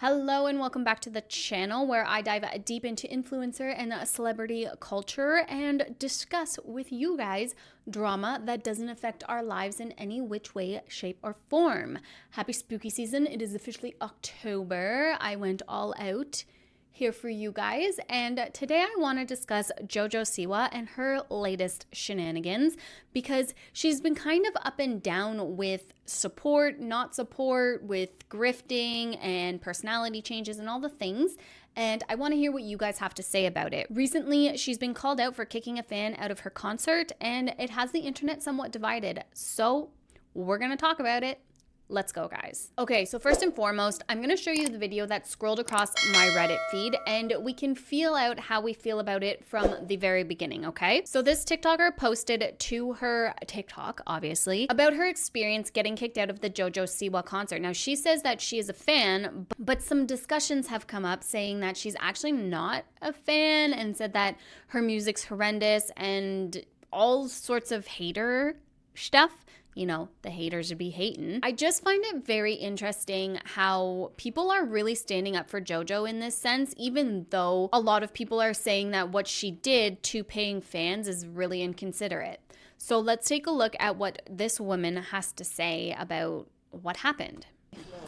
Hello and welcome back to the channel where I dive deep into influencer and celebrity culture and discuss with you guys drama that doesn't affect our lives in any which way, shape, or form. Happy spooky season. It is officially October. I went all out here for you guys, and today I want to discuss Jojo Siwa and her latest shenanigans because she's been kind of up and down with support, not support, with grifting and personality changes and all the things, and I want to hear what you guys have to say about it. Recently, she's been called out for kicking a fan out of her concert, and it has the internet somewhat divided, so we're gonna talk about it. Let's go, guys. Okay, so first and foremost, I'm gonna show you the video that scrolled across my Reddit feed and we can feel out how we feel about it from the very beginning, okay? So this TikToker posted to her TikTok, obviously, about her experience getting kicked out of the Jojo Siwa concert. Now, she says that she is a fan, but some discussions have come up saying that she's actually not a fan and said that her music's horrendous and all sorts of hater stuff. You know, the haters would be hating. I just find it very interesting how people are really standing up for JoJo in this sense, even though a lot of people are saying that what she did to paying fans is really inconsiderate. So let's take a look at what this woman has to say about what happened.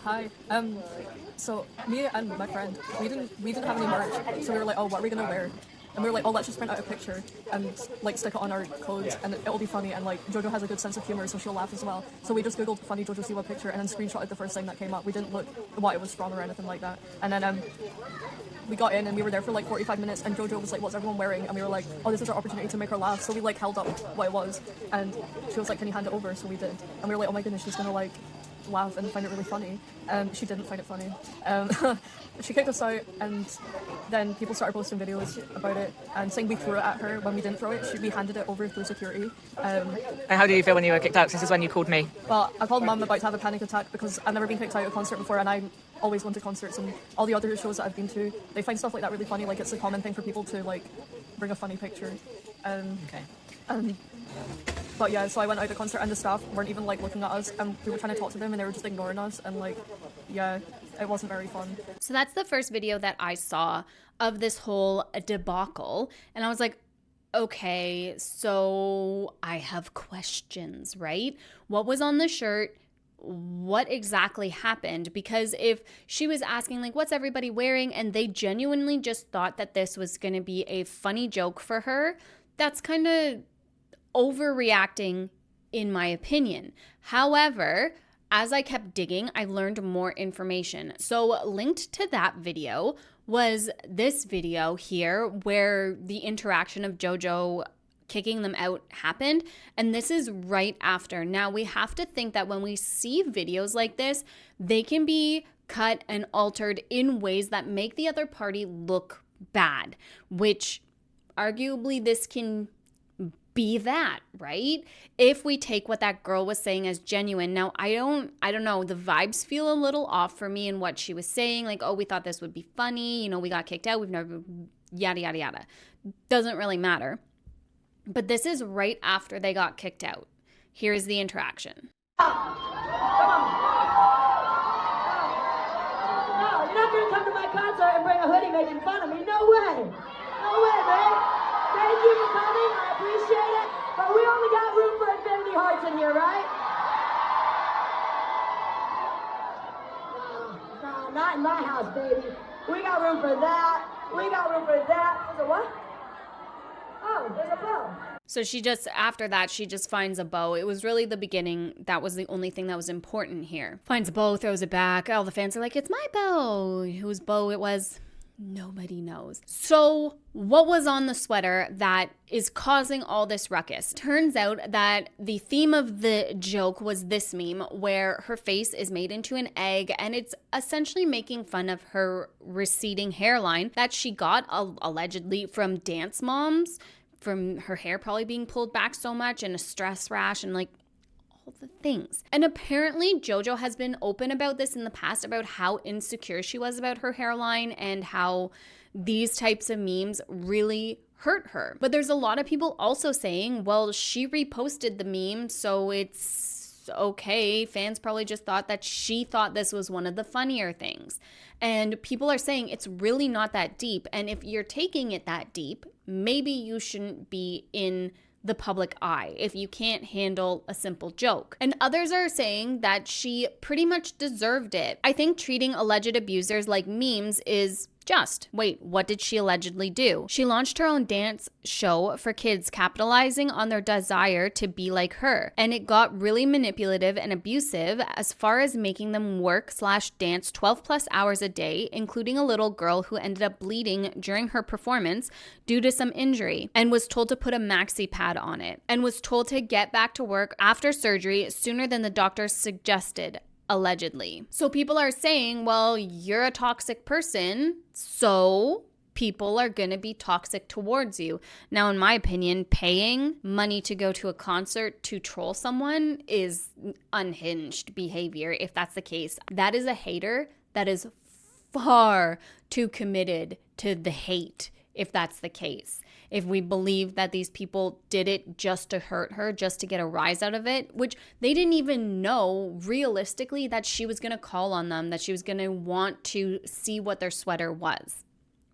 Hi. So me and my friend, we didn't have any merch, so we were like, oh, what are we gonna wear? And we were like, oh, let's just print out a picture and like stick it on our clothes and it'll be funny, and like Jojo has a good sense of humor, so she'll laugh as well. So we just googled funny Jojo Siwa picture and then screenshotted the first thing that came up. We didn't look what it was from or anything like that. And then we got in and we were there for like 45 minutes and Jojo was like, what's everyone wearing? And we were like, oh, this is our opportunity to make her laugh. So we like held up what it was and she was like, can you hand it over? So we did. And we were like, oh my goodness, she's gonna like laugh and find it really funny. She didn't find it funny. She kicked us out and then people started posting videos about it and saying we threw it at her when we didn't throw it. We handed it over through security. And how did you feel when you were kicked out? This is when you called me. Well, I called Mum about to have a panic attack because I've never been kicked out of a concert before and I always went to concerts, and all the other shows that I've been to, they find stuff like that really funny. Like, it's a common thing for people to like bring a funny picture. Okay. But yeah, so I went out to the concert and the staff weren't even like looking at us and we were trying to talk to them and they were just ignoring us, and like, yeah, it wasn't very fun. So that's the first video that I saw of this whole debacle, and I was like, okay, so I have questions, right? What was on the shirt? What exactly happened? Because if she was asking like, what's everybody wearing, and they genuinely just thought that this was going to be a funny joke for her, that's kind of overreacting in my opinion. However, as I kept digging, I learned more information. So linked to that video was this video here where the interaction of JoJo kicking them out happened, and this is right after. Now, we have to think that when we see videos like this, they can be cut and altered in ways that make the other party look bad, which arguably this can be that, right? If we take what that girl was saying as genuine. Now, I don't know, the vibes feel a little off for me in what she was saying, like, oh, we thought this would be funny, you know, we got kicked out, we've never, yada, yada, yada. Doesn't really matter. But this is right after they got kicked out. Here's the interaction. Come on. No, you're not going to come to my concert and bring a hoodie making fun of me. No way. No way, man. Thank you for coming. I appreciate it. But we only got room for infinity hearts in here, right? No, not in my house, baby. We got room for that. We got room for that. There's a what? Oh, there's a bow. So she just, after that, she just finds a bow. It was really the beginning. That was the only thing that was important here. Finds a bow, throws it back. All the fans are like, it's my bow. Whose bow it was, nobody knows. So what was on the sweater that is causing all this ruckus? Turns out that the theme of the joke was this meme where her face is made into an egg, and it's essentially making fun of her receding hairline that she got allegedly from dance moms, from her hair probably being pulled back so much and a stress rash and like all the things. And apparently JoJo has been open about this in the past, about how insecure she was about her hairline and how these types of memes really hurt her. But there's a lot of people also saying, well, she reposted the meme, so it's okay, fans probably just thought that she thought this was one of the funnier things. And people are saying it's really not that deep. And if you're taking it that deep, maybe you shouldn't be in the public eye if you can't handle a simple joke. And others are saying that she pretty much deserved it. I think treating alleged abusers like memes is just. Wait, what did she allegedly do? She launched her own dance show for kids, capitalizing on their desire to be like her. And it got really manipulative and abusive as far as making them work/dance 12 plus hours a day, including a little girl who ended up bleeding during her performance due to some injury and was told to put a maxi pad on it and was told to get back to work after surgery sooner than the doctor suggested. Allegedly. So people are saying, well, you're a toxic person, so people are going to be toxic towards you. Now, in my opinion, paying money to go to a concert to troll someone is unhinged behavior. If that's the case, that is a hater that is far too committed to the hate. If that's the case, if we believe that these people did it just to hurt her, just to get a rise out of it, which they didn't even know realistically that she was going to call on them, that she was going to want to see what their sweater was,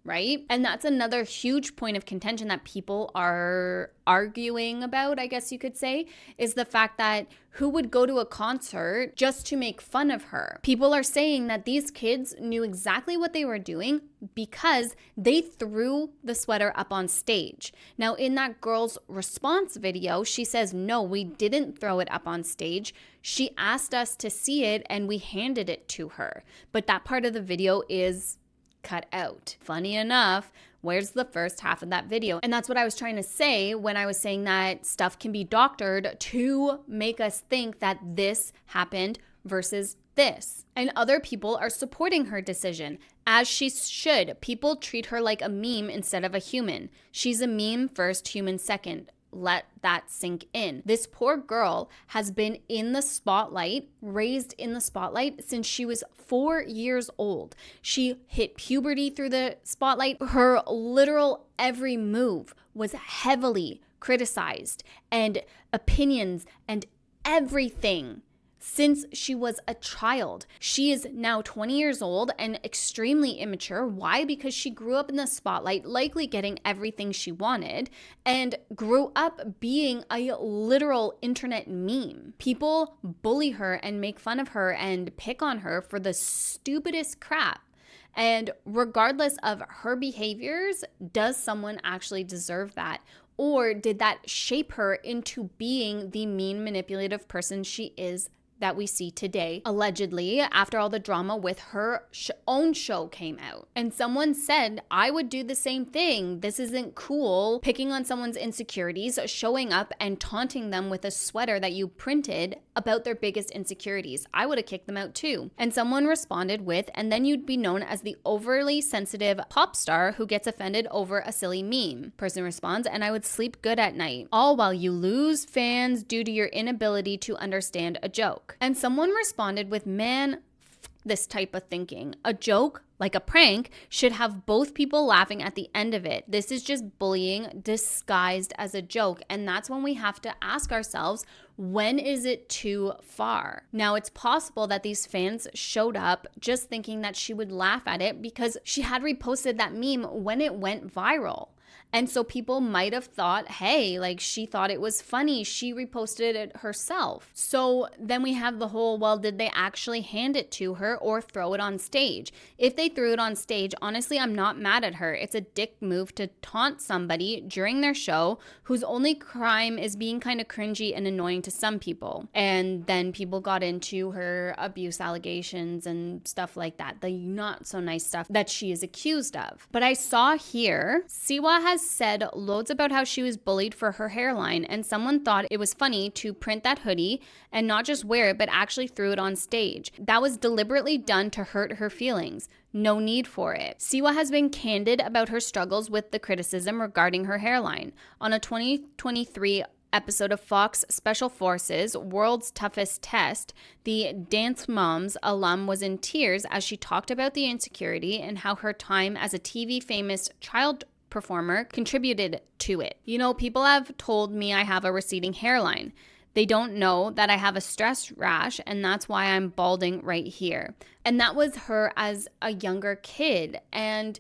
right? And that's another huge point of contention that people are arguing about, I guess you could say, is the fact that who would go to a concert just to make fun of her? People are saying that these kids knew exactly what they were doing because they threw the sweater up on stage. Now, in that girl's response video, she says, no, we didn't throw it up on stage. She asked us to see it and we handed it to her. But that part of the video is cut out. Funny enough, where's the first half of that video? And that's what I was trying to say when I was saying that stuff can be doctored to make us think that this happened versus this. And other people are supporting her decision, as she should. People treat her like a meme instead of a human. She's a meme first, human second. Let that sink in. This poor girl has been in the spotlight, raised in the spotlight since she was 4 years old. She hit puberty through the spotlight. Her literal every move was heavily criticized, and opinions and everything since she was a child. She is now 20 years old and extremely immature. Why? Because she grew up in the spotlight, likely getting everything she wanted, and grew up being a literal internet meme. People bully her and make fun of her and pick on her for the stupidest crap. And regardless of her behaviors, does someone actually deserve that? Or did that shape her into being the mean, manipulative person she is that we see today, allegedly, after all the drama with her own show came out? And someone said, I would do the same thing. This isn't cool. Picking on someone's insecurities, showing up and taunting them with a sweater that you printed about their biggest insecurities. I would have kicked them out too. And someone responded with, and then you'd be known as the overly sensitive pop star who gets offended over a silly meme. Person responds, and I would sleep good at night, all while you lose fans due to your inability to understand a joke. And someone responded with, man, this type of thinking. A joke, like a prank, should have both people laughing at the end of it. This is just bullying disguised as a joke. And that's when we have to ask ourselves, when is it too far? Now, it's possible that these fans showed up just thinking that she would laugh at it because she had reposted that meme when it went viral. And so people might have thought, hey, like she thought it was funny. She reposted it herself. So then we have the whole, well, did they actually hand it to her or throw it on stage? If they threw it on stage, honestly, I'm not mad at her. It's a dick move to taunt somebody during their show whose only crime is being kind of cringy and annoying to some people. And then people got into her abuse allegations and stuff like that, the not so nice stuff that she is accused of. But I saw here, Siwa has said loads about how she was bullied for her hairline, and someone thought it was funny to print that hoodie and not just wear it, but actually threw it on stage. That was deliberately done to hurt her feelings. No need for it. Siwa has been candid about her struggles with the criticism regarding her hairline. On a 2023 episode of Fox Special Forces World's Toughest Test, the Dance Moms alum was in tears as she talked about the insecurity and how her time as a TV famous child performer contributed to it. You know, people have told me I have a receding hairline. They don't know that I have a stress rash and that's why I'm balding right here. And that was her as a younger kid. And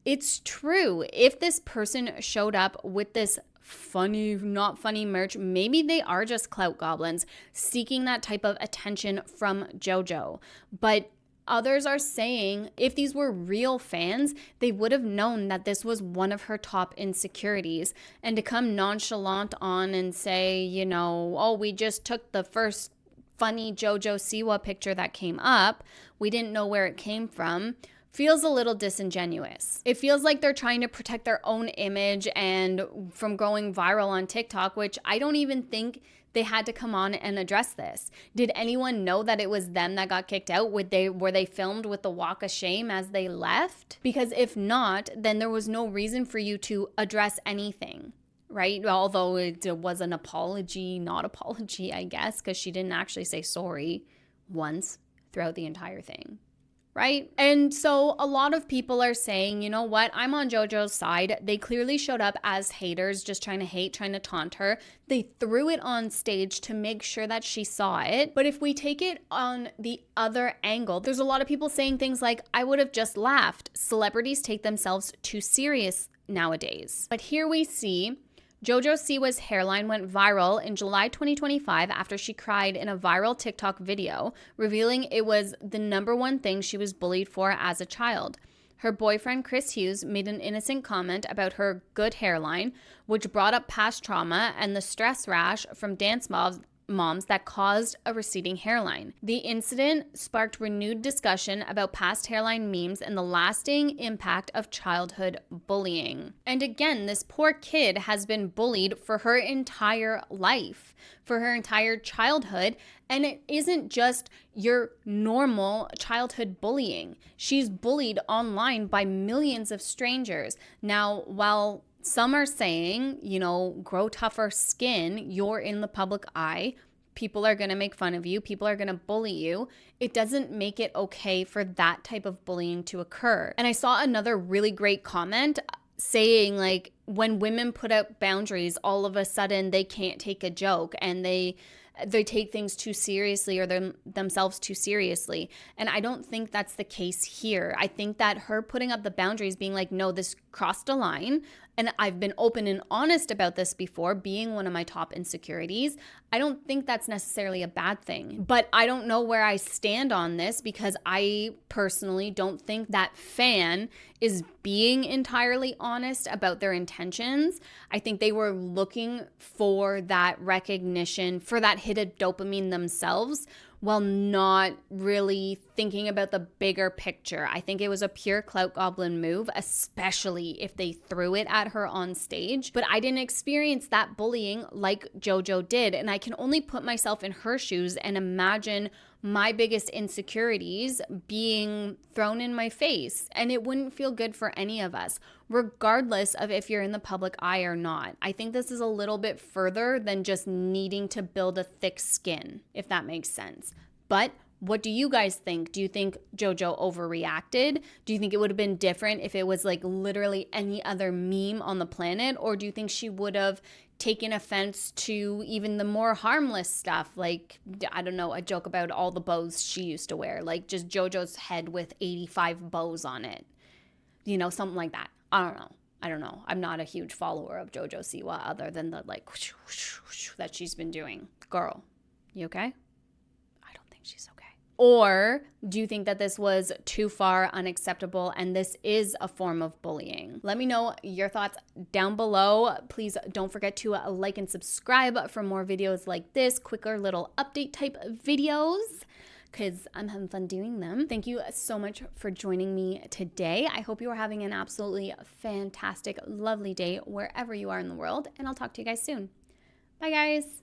it's true. If this person showed up with this funny, not funny merch, maybe they are just clout goblins seeking that type of attention from JoJo. But others are saying if these were real fans, they would have known that this was one of her top insecurities. And to come nonchalant on and say, you know, oh, we just took the first funny Jojo Siwa picture that came up, we didn't know where it came from, feels a little disingenuous. It feels like they're trying to protect their own image and from going viral on TikTok, which I don't even think they had to come on and address this. Did anyone know that it was them that got kicked out? Were they filmed with the walk of shame as they left? Because if not, then there was no reason for you to address anything, right? Although it was an apology, not apology, I guess, because she didn't actually say sorry once throughout the entire thing. Right? And so a lot of people are saying, you know what, I'm on JoJo's side. They clearly showed up as haters, just trying to hate, trying to taunt her. They threw it on stage to make sure that she saw it. But if we take it on the other angle, there's a lot of people saying things like, I would have just laughed. Celebrities take themselves too serious nowadays. But here we see Jojo Siwa's hairline went viral in July 2025 after she cried in a viral TikTok video, revealing it was the #1 thing she was bullied for as a child. Her boyfriend, Chris Hughes, made an innocent comment about her good hairline, which brought up past trauma and the stress rash from dance moms that caused a receding hairline. The incident sparked renewed discussion about past hairline memes and the lasting impact of childhood bullying. And again, this poor kid has been bullied for her entire life, for her entire childhood, and it isn't just your normal childhood bullying. She's bullied online by millions of strangers. Now, while some are saying, you know, grow tougher skin, you're in the public eye, people are going to make fun of you, people are going to bully you. It doesn't make it okay for that type of bullying to occur. And I saw another really great comment saying, like, when women put up boundaries, all of a sudden they can't take a joke and they take things too seriously or themselves too seriously. And I don't think that's the case here. I think that her putting up the boundaries, being like, no, this crossed a line, and I've been open and honest about this before, being one of my top insecurities, I don't think that's necessarily a bad thing. But I don't know where I stand on this because I personally don't think that fan is being entirely honest about their intentions. I think they were looking for that recognition, for that hit of dopamine themselves, while not really thinking about the bigger picture. I think it was a pure clout goblin move, especially if they threw it at her on stage. But I didn't experience that bullying like JoJo did, and I can only put myself in her shoes and imagine my biggest insecurities being thrown in my face, and it wouldn't feel good for any of us, regardless of if you're in the public eye or not. I think this is a little bit further than just needing to build a thick skin, if that makes sense. But what do you guys think? Do you think JoJo overreacted? Do you think it would have been different if it was like literally any other meme on the planet? Or do you think she would have taken offense to even the more harmless stuff? Like, I don't know, a joke about all the bows she used to wear, like just JoJo's head with 85 bows on it. You know, something like that. I don't know. I'm not a huge follower of Jojo Siwa other than the like whoosh, whoosh, whoosh that she's been doing. Girl, you okay? I don't think she's okay. Or do you think that this was too far, unacceptable, and this is a form of bullying? Let me know your thoughts down below. Please don't forget to like and subscribe for more videos like this, quicker little update type videos, because I'm having fun doing them. Thank you so much for joining me today. I hope you are having an absolutely fantastic, lovely day wherever you are in the world, and I'll talk to you guys soon. Bye, guys.